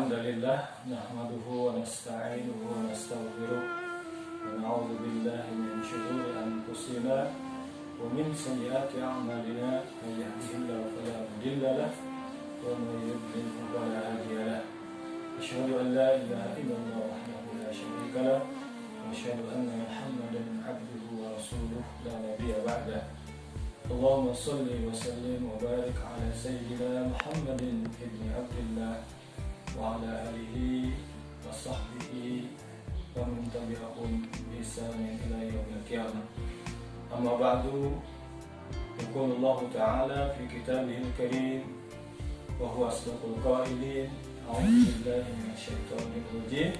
Alhamdulillah nahmaduhu wa nasta'inuhu wa nastaghfiruh wa na'udzu billahi min shururi anfusina wa min sayyiati a'malina may yahdihillahu fala mudilla lahu wa may yudlil fala hadiya lahu asyhadu an la ilaha illallah wahdahu la syarika lahu wa asyhadu anna Muhammadan 'abduhu wa rasuluh la nabiyya ba'dahu. Allahumma shalli wa sallim wa barik ala sayyidina Muhammadin ibni Abdillah wa ala alihi wa sahbihi wa man tabi'ahum bi ihsanin ila yaumil qiyamah. Amma ba'du, yaqulu Allah ta'ala fi kitabihil karim wa huwa asdaqul qailin. A'udzu billahi minasy syaithanir rajim.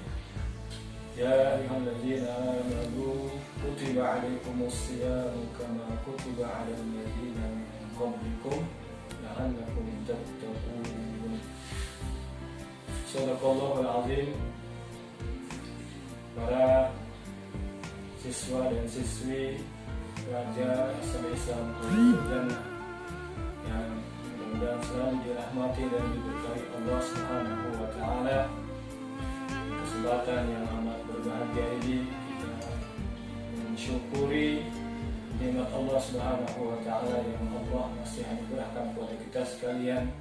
Ya ayyuhalladzina amanu kutiba 'alaikumus syiyamu kama kutiba 'alal ladzina min qablikum la'allakum tattaqun. Shadaqallahul azim. Para siswa dan siswi pelajar Islam Jannah yang mudah-mudahan selalu dirahmati dan diberkahi Allah Subhanahu wa taala. Kesempatan yang amat berbahagia ini kita mensyukuri nikmat Allah Subhanahu wa taala yang Allah masih anugerahkan kepada kita sekalian,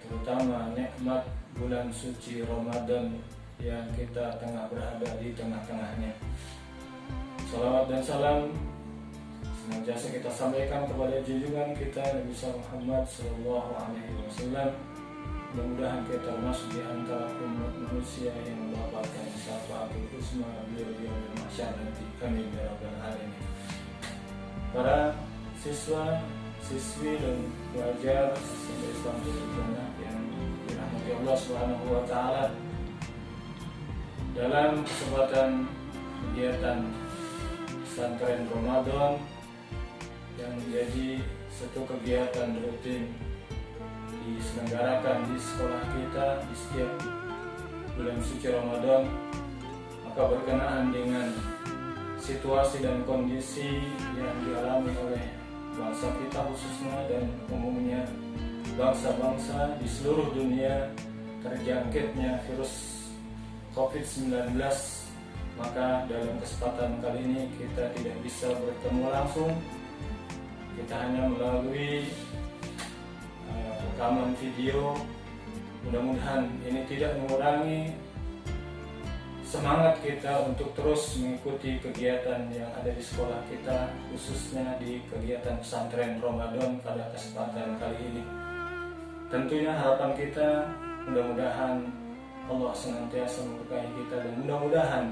terutama nikmat bulan suci Ramadan yang kita tengah berada di tengah-tengahnya. Salawat dan salam senantiasa kita sampaikan kepada junjungan kita Nabi Muhammad sallallahu alaihi wasallam. Mudah-mudahan kita termasuk di antara umat manusia yang mendapatkan syafaatul husna beliau di mahsyar nanti. Amin ya rabbal alamin. Para siswa, siswi dan pelajar Islam Jannah yang dirahmati Allah Subhanahu wa taala, dalam kesempatan kegiatan pesantren Ramadan yang menjadi satu kegiatan rutin diselenggarakan di sekolah kita di setiap bulan suci Ramadan, maka berkenaan dengan situasi dan kondisi yang dialami oleh bangsa kita khususnya dan umumnya bangsa-bangsa di seluruh dunia terjangkitnya virus COVID-19, maka dalam kesempatan kali ini kita tidak bisa bertemu langsung. Kita hanya melalui rekaman video. Mudah-mudahan ini tidak mengurangi semangat kita untuk terus mengikuti kegiatan yang ada di sekolah kita, khususnya di kegiatan pesantren Ramadan pada kesempatan kali ini. Tentunya harapan kita mudah-mudahan Allah senantiasa memberkahi kita dan mudah-mudahan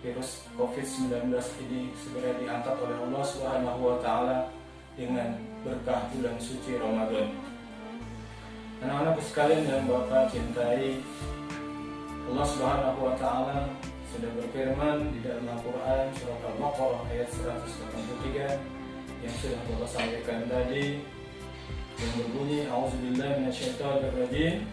virus COVID-19 ini segera diangkat oleh Allah Subhanahu wa taala dengan berkah bulan suci Ramadan. Anak-anakku sekalian yang Bapak cintai, Allah Subhanahu wa taala sudah berfirman di dalam Al-Qur'an surat Al-Baqarah ayat 183 yang sudah Bapak sampaikan tadi, yang berbunyi a'udzubillahi minasyaitonir rajim.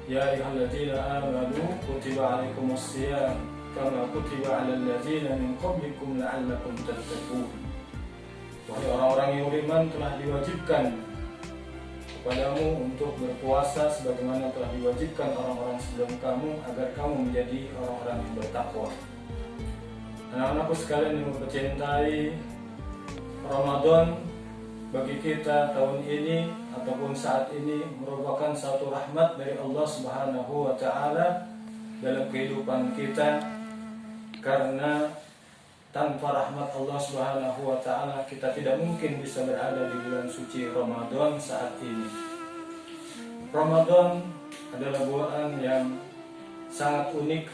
Ya ayyuhalladzina amanu kutiba 'alaikumus syiyam kama kutiba 'alal ladzina min qablikum la'allakum tattaqun. Wahai orang-orang yang beriman, telah diwajibkan kepadamu untuk berpuasa sebagaimana telah diwajibkan orang-orang sebelum kamu agar kamu menjadi orang-orang yang bertakwa. Anak-anakku sekalian yang mencintai, Ramadan bagi kita tahun ini ataupun saat ini merupakan satu rahmat dari Allah Subhanahu wa taala dalam kehidupan kita, karena tanpa rahmat Allah Subhanahu wa taala kita tidak mungkin bisa berada di bulan suci Ramadan saat ini. Ramadan adalah bulan yang sangat unik.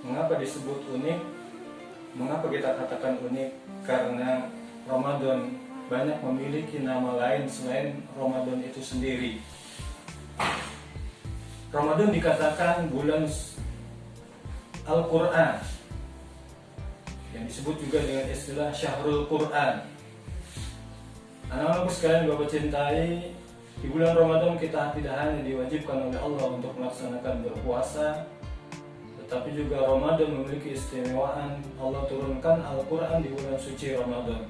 Mengapa disebut unik? Mengapa kita katakan unik? Karena Ramadan banyak memiliki nama lain selain Ramadan itu sendiri. Ramadan dikatakan bulan Al-Quran, yang disebut juga dengan istilah Syahrul Quran. Anak-anakku sekalian Bapak cintai, di bulan Ramadan kita tidak hanya diwajibkan oleh Allah untuk melaksanakan berpuasa, tetapi juga Ramadan memiliki istimewaan. Allah turunkan Al-Quran di bulan suci Ramadan.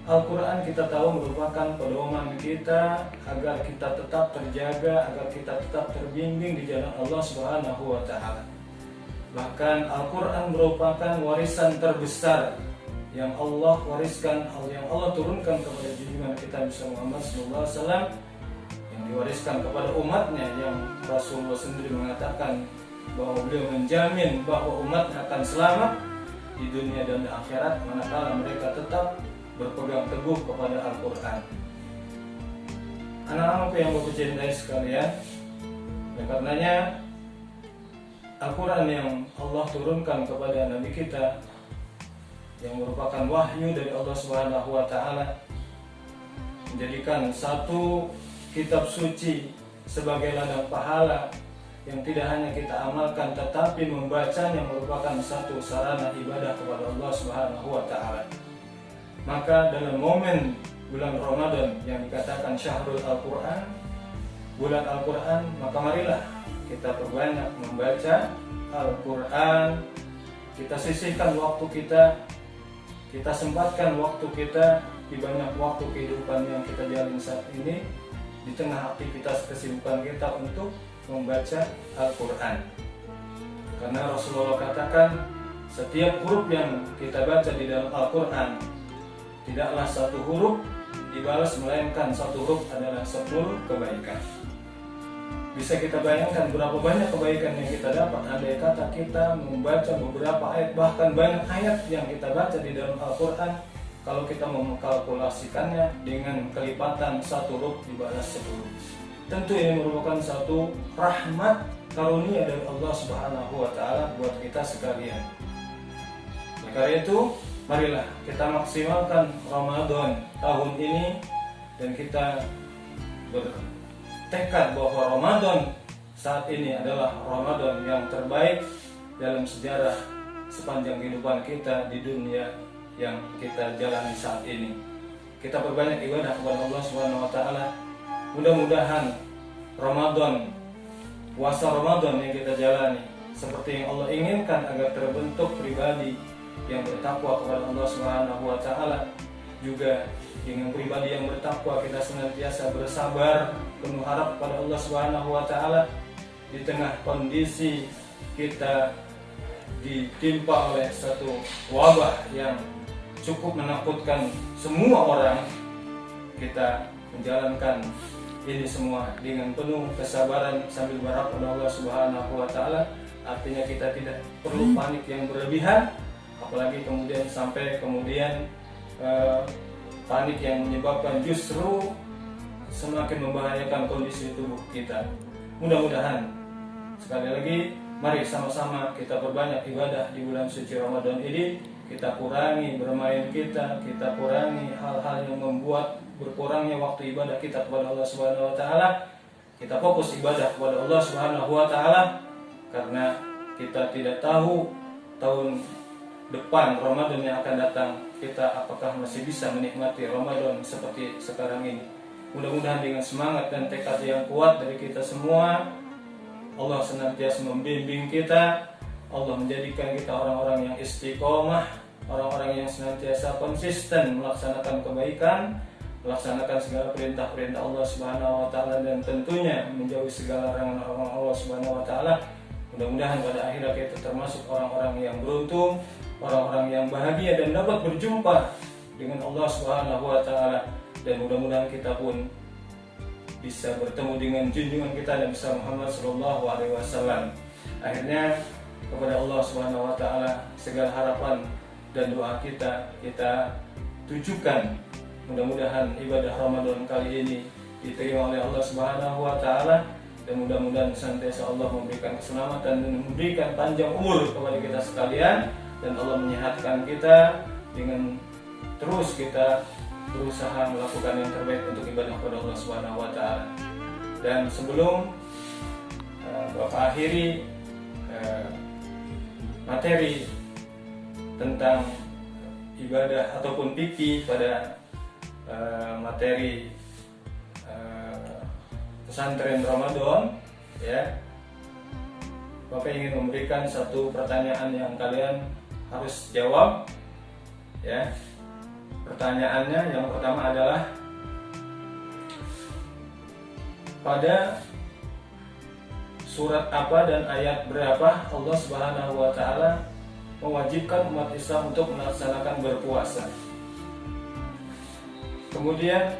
Al-Quran kita tahu merupakan pedoman kita agar kita tetap terjaga, agar kita tetap terbimbing di jalan Allah Subhanahu wa Ta'ala. Bahkan Al-Quran merupakan warisan terbesar yang Allah wariskan, yang Allah turunkan kepada junjungan kita Muhammad SAW, yang diwariskan kepada umatnya, yang Rasulullah sendiri mengatakan bahwa beliau menjamin bahwa umatnya akan selamat di dunia dan di akhirat manakala mereka tetap berpegang teguh kepada Al-Quran. Anak-anakku yang Bapak cintai sekalian, dan karenanya Al-Quran yang Allah turunkan kepada Nabi kita, yang merupakan wahyu dari Allah Subhanahu wa Ta'ala, menjadikan satu kitab suci sebagai ladang pahala yang tidak hanya kita amalkan tetapi membacanya merupakan satu sarana ibadah kepada Allah Subhanahu wa Ta'ala. Maka dalam momen bulan Ramadan yang dikatakan Syahrul Al-Quran, bulan Al-Quran, maka marilah kita perbanyak membaca Al-Quran. Kita sisihkan waktu kita sempatkan waktu kita di banyak waktu kehidupan yang kita jalani saat ini, di tengah aktivitas kesibukan kita untuk membaca Al-Quran. Karena Rasulullah katakan setiap huruf yang kita baca di dalam Al-Quran, tidaklah satu huruf dibalas melainkan satu huruf adalah 10 kebaikan. Bisa kita bayangkan berapa banyak kebaikan yang kita dapat andai kata kita membaca beberapa ayat, bahkan banyak ayat yang kita baca di dalam Al-Quran. Kalau kita mengkalkulasikannya dengan kelipatan satu huruf dibalas 10, tentu ini merupakan satu rahmat karunia dari Allah Subhanahu wa Ta'ala buat kita sekalian. Oleh karena itu, marilah kita maksimalkan Ramadan tahun ini, dan kita bertekad bahwa Ramadan saat ini adalah Ramadan yang terbaik dalam sejarah sepanjang kehidupan kita di dunia yang kita jalani saat ini. Kita berbanyak ibadah kepada Allah Subhanahu wa Ta'ala. Mudah-mudahan Ramadan, puasa Ramadan yang kita jalani seperti yang Allah inginkan, agar terbentuk pribadi yang bertakwa kepada Allah Subhanahu wa Ta'ala. Juga dengan pribadi yang bertakwa kita senantiasa bersabar, penuh harap kepada Allah Subhanahu wa Ta'ala di tengah kondisi kita ditimpa oleh satu wabah yang cukup menakutkan semua orang. Kita menjalankan ini semua dengan penuh kesabaran sambil berharap kepada Allah Subhanahu wa Ta'ala. Artinya kita tidak perlu panik yang berlebihan, apalagi kemudian panik yang menyebabkan justru semakin membahayakan kondisi tubuh kita. Mudah-mudahan, sekali lagi, mari sama-sama kita perbanyak ibadah di bulan suci Ramadan ini. Kita kurangi bermain kita kurangi hal-hal yang membuat berkurangnya waktu ibadah kita kepada Allah Subhanahu wa Ta'ala. Kita fokus ibadah kepada Allah Subhanahu wa Ta'ala, karena kita tidak tahu tahun depan Ramadan yang akan datang kita apakah masih bisa menikmati Ramadan seperti sekarang ini. Mudah-mudahan dengan semangat dan tekad yang kuat dari kita semua, Allah senantiasa membimbing kita. Allah menjadikan kita orang-orang yang istiqomah, orang-orang yang senantiasa konsisten melaksanakan kebaikan, melaksanakan segala perintah-perintah Allah Subhanahu wa Ta'ala, dan tentunya menjauhi segala larangan Allah Subhanahu wa Ta'ala. Mudah-mudahan pada akhirnya kita termasuk orang-orang yang beruntung, orang-orang yang bahagia dan dapat berjumpa dengan Allah Subhanahu wa Ta'ala. Dan mudah-mudahan kita pun bisa bertemu dengan junjungan kita Nabi Muhammad SAW. Akhirnya kepada Allah Subhanahu wa Ta'ala segala harapan dan doa kita tujukan. Mudah-mudahan ibadah Ramadan kali ini diterima oleh Allah Subhanahu wa Ta'ala, dan mudah-mudahan senantiasa Allah memberikan keselamatan dan memberikan panjang umur kepada kita sekalian, dan Allah menyehatkan kita dengan terus kita berusaha melakukan yang terbaik untuk ibadah kepada Allah Subhanahu wa Ta'ala. Dan sebelum Bapak akhiri materi tentang ibadah ataupun fikih pada materi pesantren Ramadan, ya, Bapak ingin memberikan satu pertanyaan yang kalian harus jawab, ya. Pertanyaannya yang pertama adalah, pada surat apa dan ayat berapa Allah Subhanahu wa taala mewajibkan umat Islam untuk melaksanakan berpuasa? Kemudian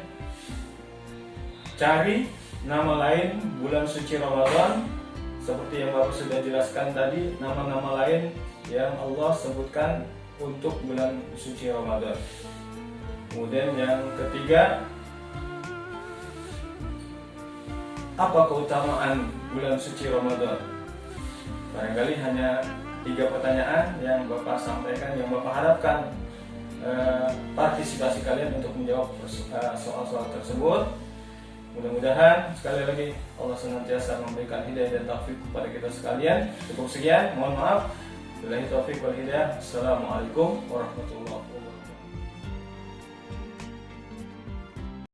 cari nama lain bulan suci Ramadan, seperti yang Bapak sudah jelaskan tadi, nama-nama lain yang Allah sebutkan untuk bulan suci Ramadan. Kemudian yang ketiga, apa keutamaan bulan suci Ramadan? Barangkali hanya 3 pertanyaan yang Bapak sampaikan, yang Bapak harapkan partisipasi kalian untuk menjawab soal-soal tersebut. Mudah-mudahan sekali lagi Allah senantiasa memberikan hidayah dan taufik kepada kita sekalian. Cukup sekian, mohon maaf. Billahi taufik wal hidayah. Assalamualaikum warahmatullahi wabarakatuh.